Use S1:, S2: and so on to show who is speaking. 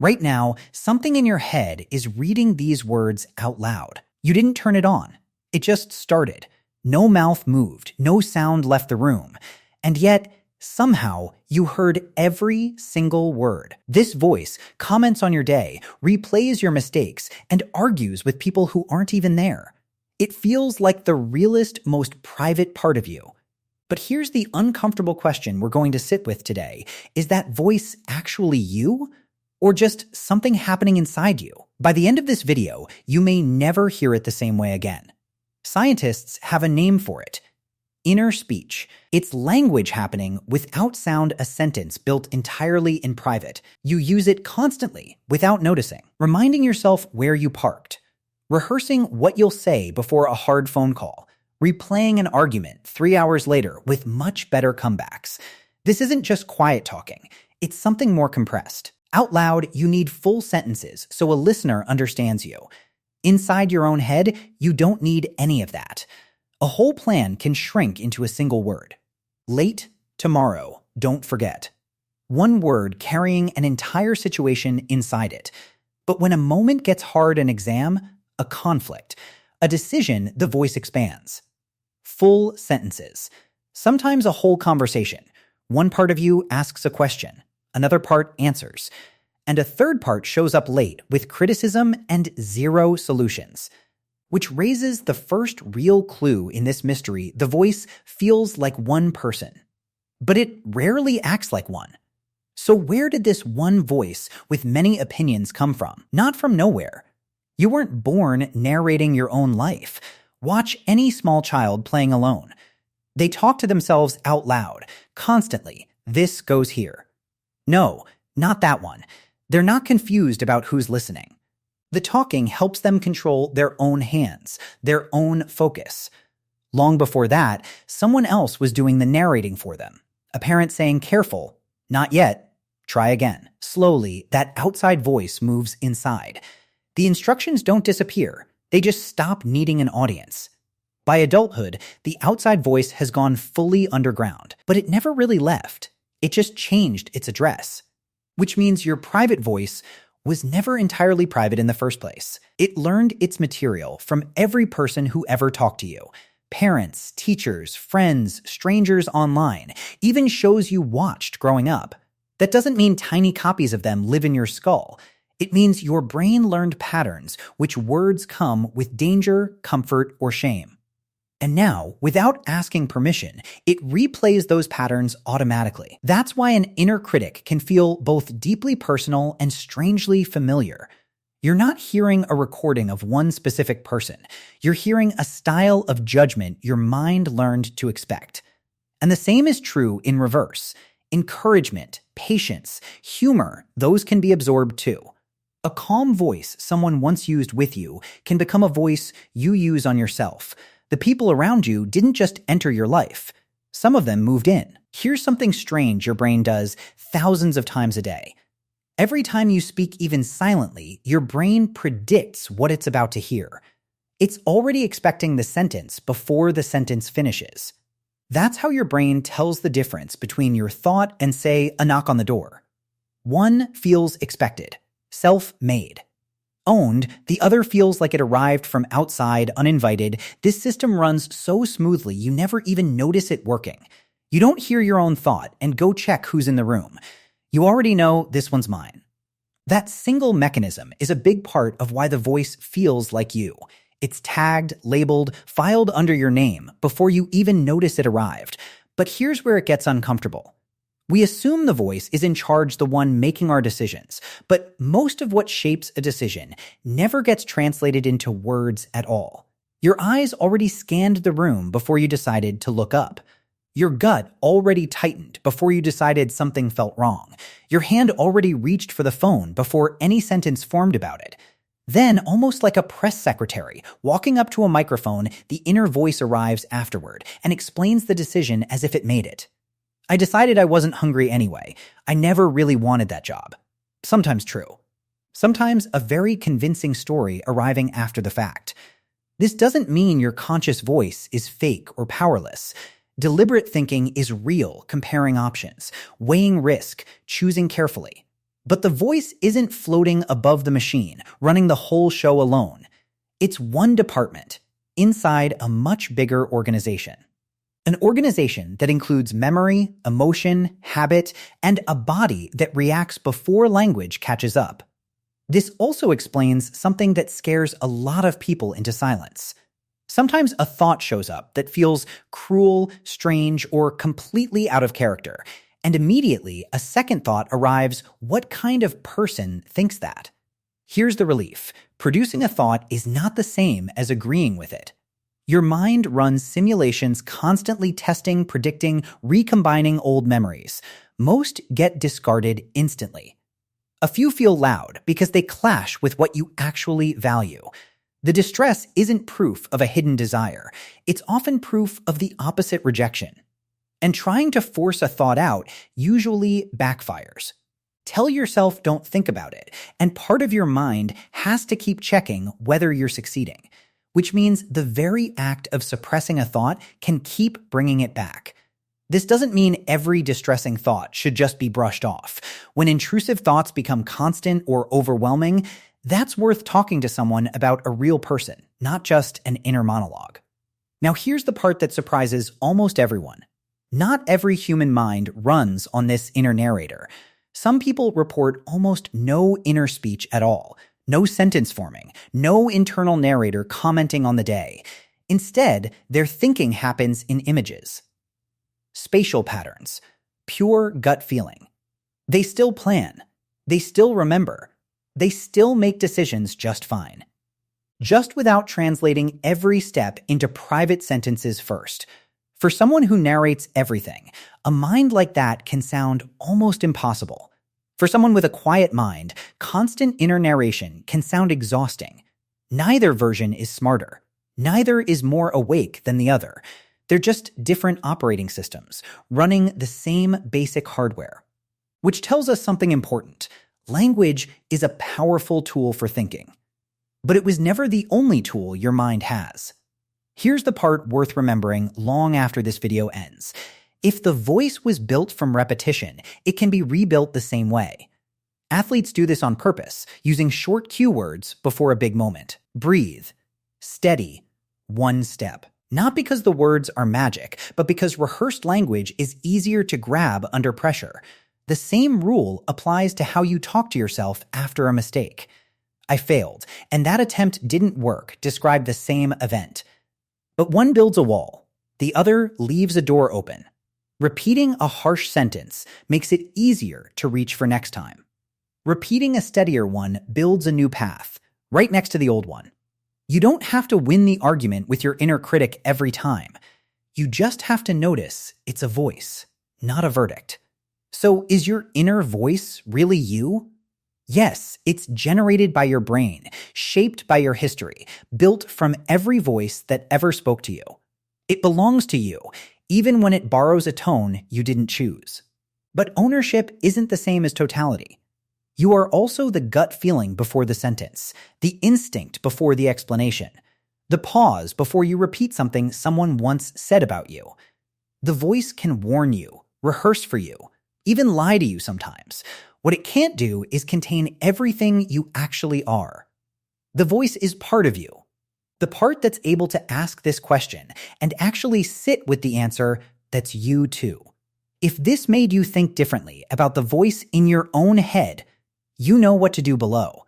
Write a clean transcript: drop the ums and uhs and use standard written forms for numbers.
S1: Right now, something in your head is reading these words out loud. You didn't turn it on. It just started. No mouth moved, no sound left the room. And yet, somehow, you heard every single word. This voice comments on your day, replays your mistakes, and argues with people who aren't even there. It feels like the realest, most private part of you. But here's the uncomfortable question we're going to sit with today. Is that voice actually you? Or just something happening inside you? By the end of this video, you may never hear it the same way again. Scientists have a name for it. Inner speech. It's language happening without sound, a sentence built entirely in private. You use it constantly without noticing, reminding yourself where you parked, rehearsing what you'll say before a hard phone call, replaying an argument 3 hours later with much better comebacks. This isn't just quiet talking. It's something more compressed. Out loud, you need full sentences so a listener understands you. Inside your own head, you don't need any of that. A whole plan can shrink into a single word. Late, tomorrow, don't forget. One word carrying an entire situation inside it. But when a moment gets hard, an exam, a conflict, a decision, the voice expands. Full sentences. Sometimes a whole conversation. One part of you asks a question. Another part answers. And a third part shows up late with criticism and zero solutions. Which raises the first real clue in this mystery. The voice feels like one person, but it rarely acts like one. So where did this one voice with many opinions come from? Not from nowhere. You weren't born narrating your own life. Watch any small child playing alone. They talk to themselves out loud, constantly. This goes here. No, not that one. They're not confused about who's listening. The talking helps them control their own hands, their own focus. Long before that, someone else was doing the narrating for them. A parent saying, "Careful, not yet, try again." Slowly, that outside voice moves inside. The instructions don't disappear. They just stop needing an audience. By adulthood, the outside voice has gone fully underground, but it never really left. It just changed its address. Which means your private voice was never entirely private in the first place. It learned its material from every person who ever talked to you. Parents, teachers, friends, strangers online, even shows you watched growing up. That doesn't mean tiny copies of them live in your skull. It means your brain learned patterns, which words come with danger, comfort, or shame. And now, without asking permission, it replays those patterns automatically. That's why an inner critic can feel both deeply personal and strangely familiar. You're not hearing a recording of one specific person. You're hearing a style of judgment your mind learned to expect. And the same is true in reverse. Encouragement, patience, humor, those can be absorbed too. A calm voice someone once used with you can become a voice you use on yourself. The people around you didn't just enter your life. Some of them moved in. Here's something strange your brain does thousands of times a day. Every time you speak even silently, your brain predicts what it's about to hear. It's already expecting the sentence before the sentence finishes. That's how your brain tells the difference between your thought and, say, a knock on the door. One feels expected, self-made. Owned, the other feels like it arrived from outside, uninvited. This system runs so smoothly you never even notice it working. You don't hear your own thought and go check who's in the room. You already know this one's mine. That single mechanism is a big part of why the voice feels like you. It's tagged, labeled, filed under your name before you even notice it arrived. But here's where it gets uncomfortable. We assume the voice is in charge, the one making our decisions, but most of what shapes a decision never gets translated into words at all. Your eyes already scanned the room before you decided to look up. Your gut already tightened before you decided something felt wrong. Your hand already reached for the phone before any sentence formed about it. Then, almost like a press secretary walking up to a microphone, the inner voice arrives afterward and explains the decision as if it made it. I decided I wasn't hungry anyway. I never really wanted that job. Sometimes true. Sometimes a very convincing story arriving after the fact. This doesn't mean your conscious voice is fake or powerless. Deliberate thinking is real, comparing options, weighing risk, choosing carefully. But the voice isn't floating above the machine, running the whole show alone. It's one department inside a much bigger organization. An organization that includes memory, emotion, habit, and a body that reacts before language catches up. This also explains something that scares a lot of people into silence. Sometimes a thought shows up that feels cruel, strange, or completely out of character, and immediately a second thought arrives: what kind of person thinks that? Here's the relief. Producing a thought is not the same as agreeing with it. Your mind runs simulations constantly testing, predicting, recombining old memories. Most get discarded instantly. A few feel loud because they clash with what you actually value. The distress isn't proof of a hidden desire. It's often proof of the opposite rejection. And trying to force a thought out usually backfires. Tell yourself don't think about it, and part of your mind has to keep checking whether you're succeeding, which means the very act of suppressing a thought can keep bringing it back. This doesn't mean every distressing thought should just be brushed off. When intrusive thoughts become constant or overwhelming, that's worth talking to someone about a real person, not just an inner monologue. Now here's the part that surprises almost everyone. Not every human mind runs on this inner narrator. Some people report almost no inner speech at all, no sentence forming, no internal narrator commenting on the day. Instead, their thinking happens in images. Spatial patterns, pure gut feeling. They still plan. They still remember. They still make decisions just fine. Just without translating every step into private sentences first. For someone who narrates everything, a mind like that can sound almost impossible. For someone with a quiet mind, constant inner narration can sound exhausting. Neither version is smarter. Neither is more awake than the other. They're just different operating systems, running the same basic hardware. Which tells us something important. Language is a powerful tool for thinking. But it was never the only tool your mind has. Here's the part worth remembering long after this video ends. If the voice was built from repetition, it can be rebuilt the same way. Athletes do this on purpose, using short cue words before a big moment. Breathe. Steady. One step. Not because the words are magic, but because rehearsed language is easier to grab under pressure. The same rule applies to how you talk to yourself after a mistake. I failed, and that attempt didn't work, describe the same event. But one builds a wall. The other leaves a door open. Repeating a harsh sentence makes it easier to reach for next time. Repeating a steadier one builds a new path, right next to the old one. You don't have to win the argument with your inner critic every time. You just have to notice it's a voice, not a verdict. So is your inner voice really you? Yes, it's generated by your brain, shaped by your history, built from every voice that ever spoke to you. It belongs to you, even when it borrows a tone you didn't choose. But ownership isn't the same as totality. You are also the gut feeling before the sentence, the instinct before the explanation, the pause before you repeat something someone once said about you. The voice can warn you, rehearse for you, even lie to you sometimes. What it can't do is contain everything you actually are. The voice is part of you. The part that's able to ask this question and actually sit with the answer that's you too. If this made you think differently about the voice in your own head, you know what to do below.